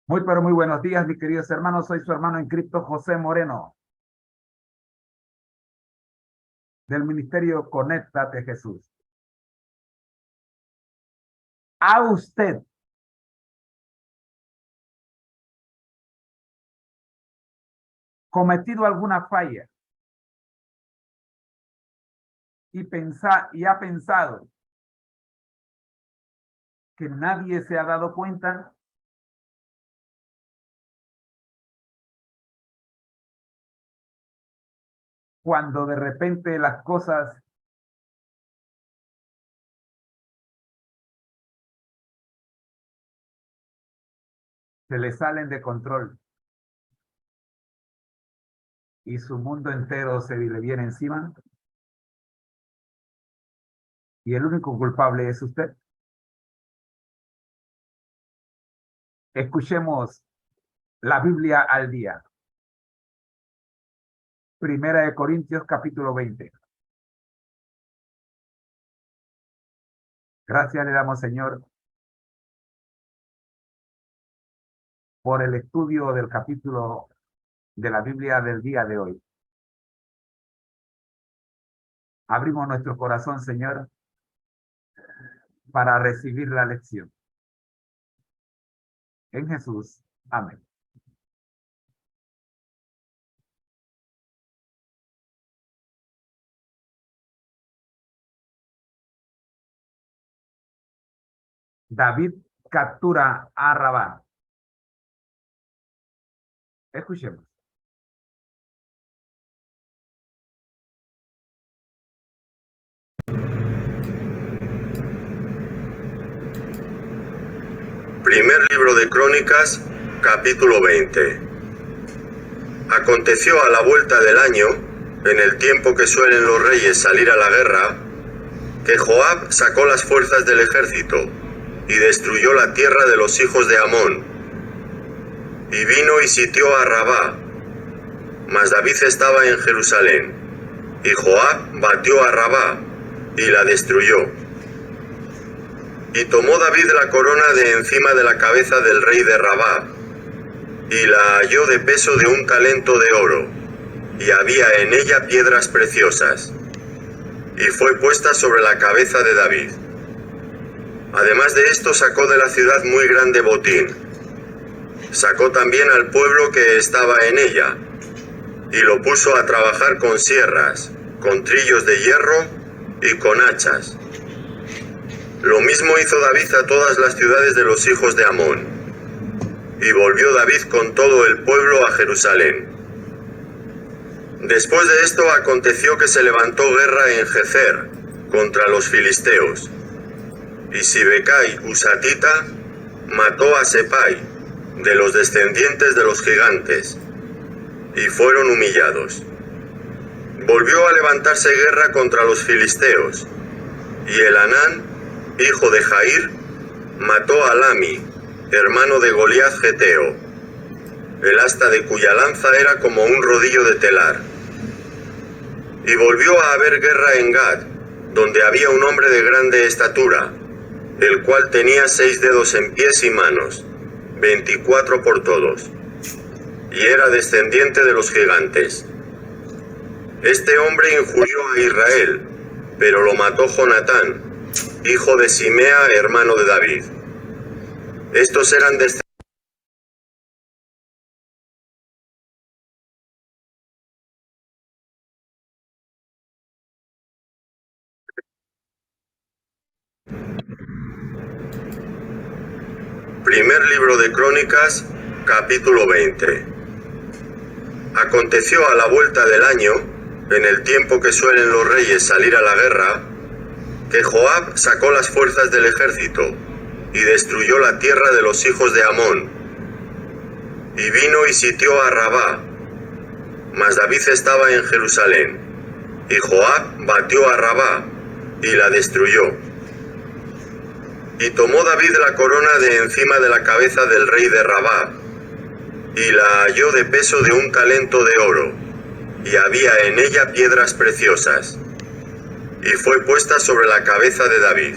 Muy, pero muy buenos días, mis queridos hermanos. Soy su hermano en Cristo, José Moreno, del Ministerio Conéctate Jesús. ¿Ha usted cometido alguna falla y ha pensado que nadie se ha dado cuenta? Cuando de repente las cosas se le salen de control y su mundo entero se le viene encima y el único culpable es usted. Escuchemos la Biblia al día. Primera de Corintios, capítulo 20. Gracias le damos, Señor, por el estudio del capítulo de la Biblia del día de hoy. Abrimos nuestro corazón, Señor, para recibir la lección. En Jesús. Amén. David captura a Rabá. Escuchemos. Primer libro de Crónicas, capítulo 20. Aconteció a la vuelta del año, en el tiempo que suelen los reyes salir a la guerra, que Joab sacó las fuerzas del ejército y destruyó la tierra de los hijos de Amón. Y vino y sitió a Rabá, mas David estaba en Jerusalén, y Joab batió a Rabá y la destruyó. Y tomó David la corona de encima de la cabeza del rey de Rabá, y la halló de peso de 1 talento de oro, y había en ella piedras preciosas, y fue puesta sobre la cabeza de David. Además de esto sacó de la ciudad muy grande botín. Sacó también al pueblo que estaba en ella, y lo puso a trabajar con sierras, con trillos de hierro y con hachas. Lo mismo hizo David a todas las ciudades de los hijos de Amón. Y volvió David con todo el pueblo a Jerusalén. Después de esto aconteció que se levantó guerra en Gezer contra los filisteos. Y Sibecai Husatita mató a Sepai, de los descendientes de los gigantes, y fueron humillados. Volvió a levantarse guerra contra los filisteos, y Elhanán, hijo de Jair, mató a Lami, hermano de Goliat Geteo, el asta de cuya lanza era como un rodillo de telar. Y volvió a haber guerra en Gad, donde había un hombre de grande estatura, el cual tenía 6 dedos en pies y manos, 24 por todos, y era descendiente de los gigantes. Este hombre injurió a Israel, pero lo mató Jonatán, hijo de Simea, hermano de David. Estos eran descendientes. Primer libro de Crónicas, capítulo 20. Aconteció a la vuelta del año, en el tiempo que suelen los reyes salir a la guerra, que Joab sacó las fuerzas del ejército y destruyó la tierra de los hijos de Amón. Y vino y sitió a Rabá, mas David estaba en Jerusalén, y Joab batió a Rabá y la destruyó. Y tomó David la corona de encima de la cabeza del rey de Rabá, y la halló de peso de 1 talento de oro, y había en ella piedras preciosas, y fue puesta sobre la cabeza de David.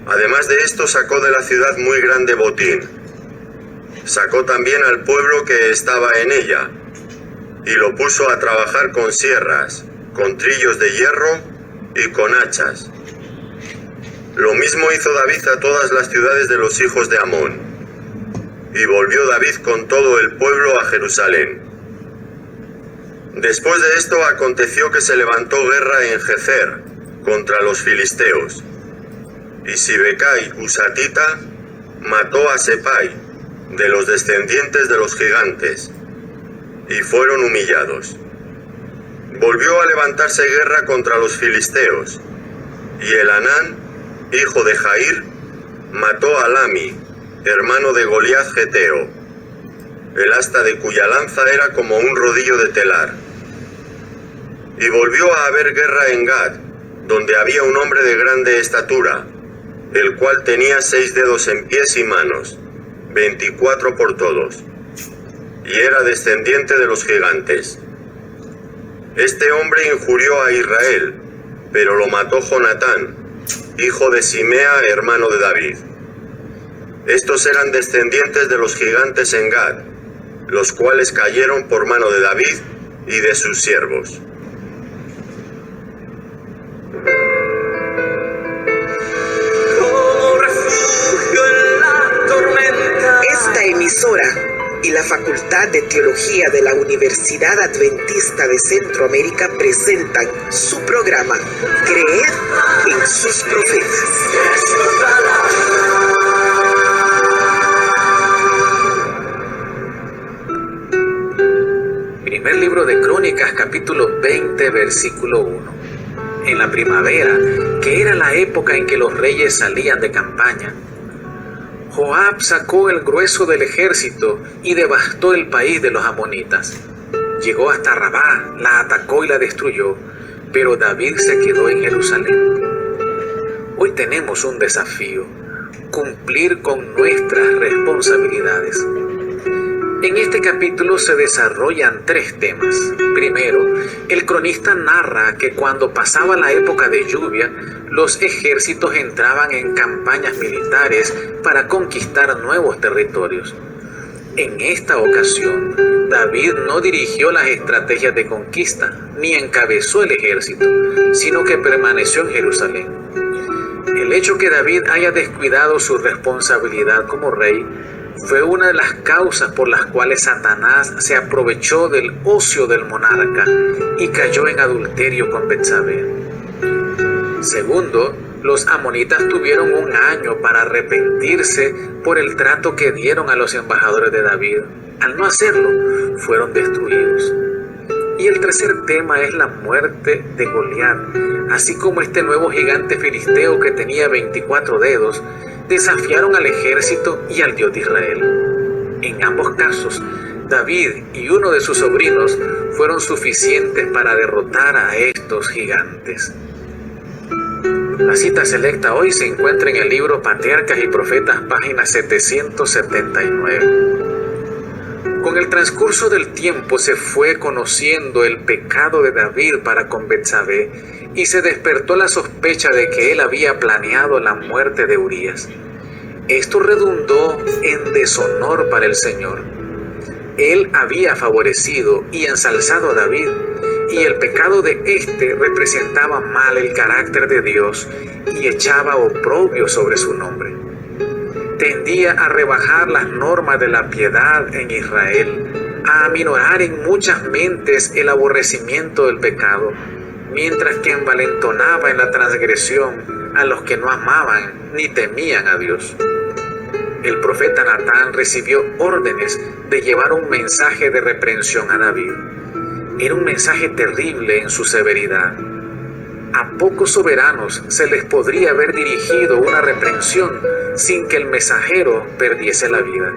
Además de esto sacó de la ciudad muy grande botín. sacó también al pueblo que estaba en ella, y lo puso a trabajar con sierras, con trillos de hierro y con hachas. Lo mismo hizo David a todas las ciudades de los hijos de Amón, y volvió David con todo el pueblo a Jerusalén. Después de esto aconteció que se levantó guerra en Gezer contra los filisteos, y Sibecai husatita mató a Sepai, de los descendientes de los gigantes, y fueron humillados. Volvió a levantarse guerra contra los filisteos, y Elhanán, hijo de Jair, mató a Lami, hermano de Goliat geteo, el asta de cuya lanza era como un rodillo de telar. Y volvió a haber guerra en Gad, donde había un hombre de grande estatura, el cual tenía 6 dedos en pies y manos, 24 por todos, y era descendiente de los gigantes. Este hombre injurió a Israel, pero lo mató Jonatán, hijo de Simea, hermano de David. Estos eran descendientes de los gigantes en Gad, los cuales cayeron por mano de David y de sus siervos. Esta emisora y la Facultad de Teología de la Universidad Adventista de Centroamérica presentan su programa Creed en sus profetas. Primer libro de Crónicas, capítulo 20, versículo 1. En la primavera, que era la época en que los reyes salían de campaña, Joab sacó el grueso del ejército y devastó el país de los amonitas. Llegó hasta Rabá, la atacó y la destruyó, pero David se quedó en Jerusalén. Hoy tenemos un desafío: cumplir con nuestras responsabilidades. En este capítulo se desarrollan 3 temas. Primero, el cronista narra que cuando pasaba la época de lluvia, los ejércitos entraban en campañas militares para conquistar nuevos territorios. En esta ocasión, David no dirigió las estrategias de conquista, ni encabezó el ejército, sino que permaneció en Jerusalén. El hecho que David haya descuidado su responsabilidad como rey fue una de las causas por las cuales Satanás se aprovechó del ocio del monarca y cayó en adulterio con Betsabé. Segundo, los amonitas tuvieron un año para arrepentirse por el trato que dieron a los embajadores de David. Al no hacerlo, fueron destruidos. Y el tercer tema es la muerte de Goliat, así como este nuevo gigante filisteo que tenía 24 dedos, desafiaron al ejército y al Dios de Israel. En ambos casos, David y uno de sus sobrinos fueron suficientes para derrotar a estos gigantes. La cita selecta hoy se encuentra en el libro Patriarcas y Profetas, página 779. Con el transcurso del tiempo se fue conociendo el pecado de David para con Betsabé y se despertó la sospecha de que él había planeado la muerte de Urías. Esto redundó en deshonor para el Señor. Él había favorecido y ensalzado a David, y el pecado de éste representaba mal el carácter de Dios y echaba oprobio sobre su nombre. Tendía a rebajar las normas de la piedad en Israel, a aminorar en muchas mentes el aborrecimiento del pecado, mientras que envalentonaba en la transgresión a los que no amaban ni temían a Dios. El profeta Natán recibió órdenes de llevar un mensaje de reprensión a David. Era un mensaje terrible en su severidad. A pocos soberanos se les podría haber dirigido una reprensión sin que el mensajero perdiese la vida.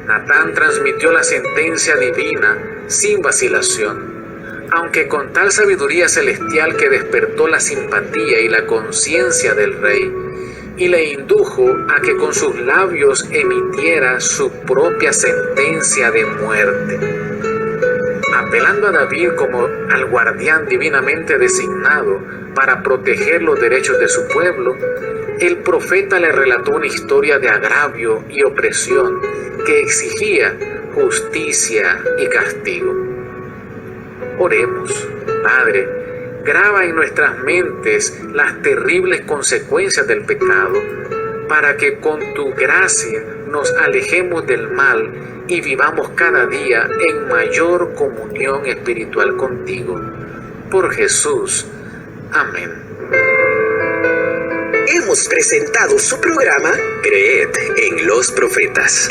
Natán transmitió la sentencia divina sin vacilación, aunque con tal sabiduría celestial que despertó la simpatía y la conciencia del rey, y le indujo a que con sus labios emitiera su propia sentencia de muerte. Apelando a David como al guardián divinamente designado para proteger los derechos de su pueblo, el profeta le relató una historia de agravio y opresión que exigía justicia y castigo. Oremos. Padre, graba en nuestras mentes las terribles consecuencias del pecado, para que con tu gracia nos alejemos del mal y vivamos cada día en mayor comunión espiritual contigo. Por Jesús. Amén. Hemos presentado su programa Creed en los profetas.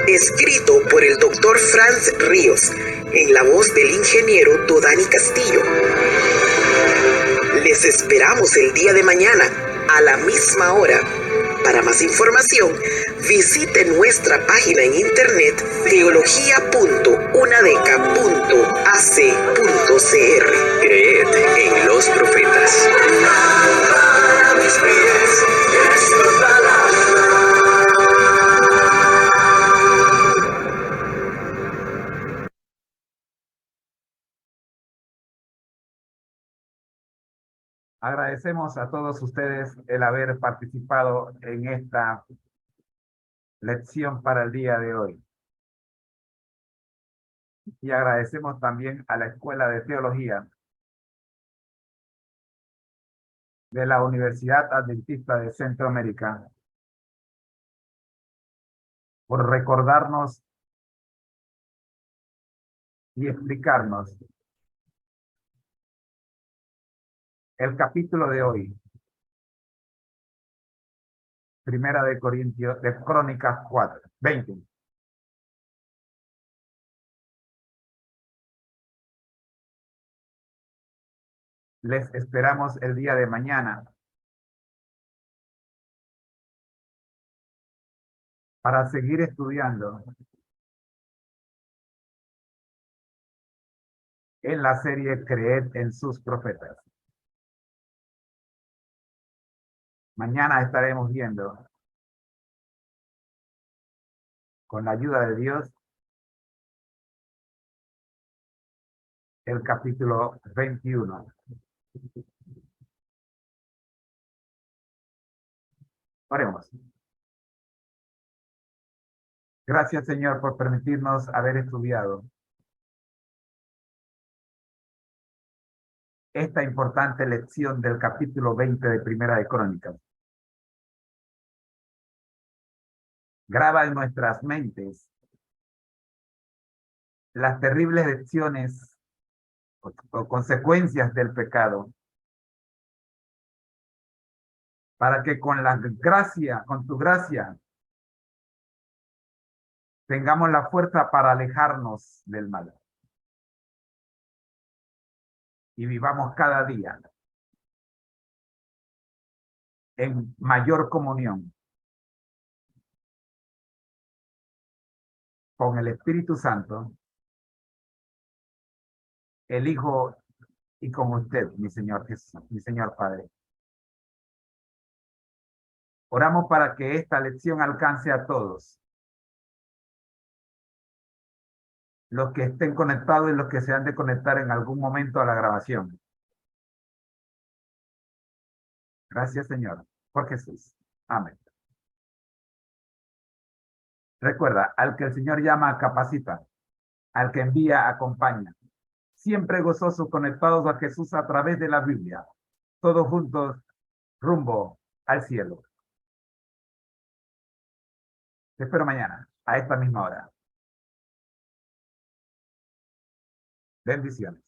escrito por el Dr. Franz Ríos, en la voz del ingeniero Dodani Castillo. Les esperamos el día de mañana a la misma hora. Para más información, visite nuestra página en internet teología.unadeca.ac.cr. Creed en los profetas. Agradecemos a todos ustedes el haber participado en esta lección para el día de hoy. Y agradecemos también a la Escuela de Teología de la Universidad Adventista de Centroamérica por recordarnos y explicarnos el capítulo de hoy, Primera de Corintios, de Crónicas 20. Les esperamos el día de mañana para seguir estudiando en la serie Creed en sus profetas. Mañana estaremos viendo, con la ayuda de Dios, el capítulo 21. Oremos. Gracias, Señor, por permitirnos haber estudiado esta importante lección del capítulo 20 de Primera de Crónicas. Graba en nuestras mentes las terribles lecciones o consecuencias del pecado, para que con tu gracia, tengamos la fuerza para alejarnos del mal y vivamos cada día en mayor comunión con el Espíritu Santo, el Hijo, y con usted, mi Señor Jesús, mi Señor Padre. Oramos para que esta lección alcance a todos, los que estén conectados y los que se han de conectar en algún momento a la grabación. Gracias, Señor, por Jesús. Amén. Recuerda, al que el Señor llama, capacita. Al que envía, acompaña. Siempre gozosos, conectados a Jesús a través de la Biblia. Todos juntos, rumbo al cielo. Te espero mañana, a esta misma hora. Bendiciones.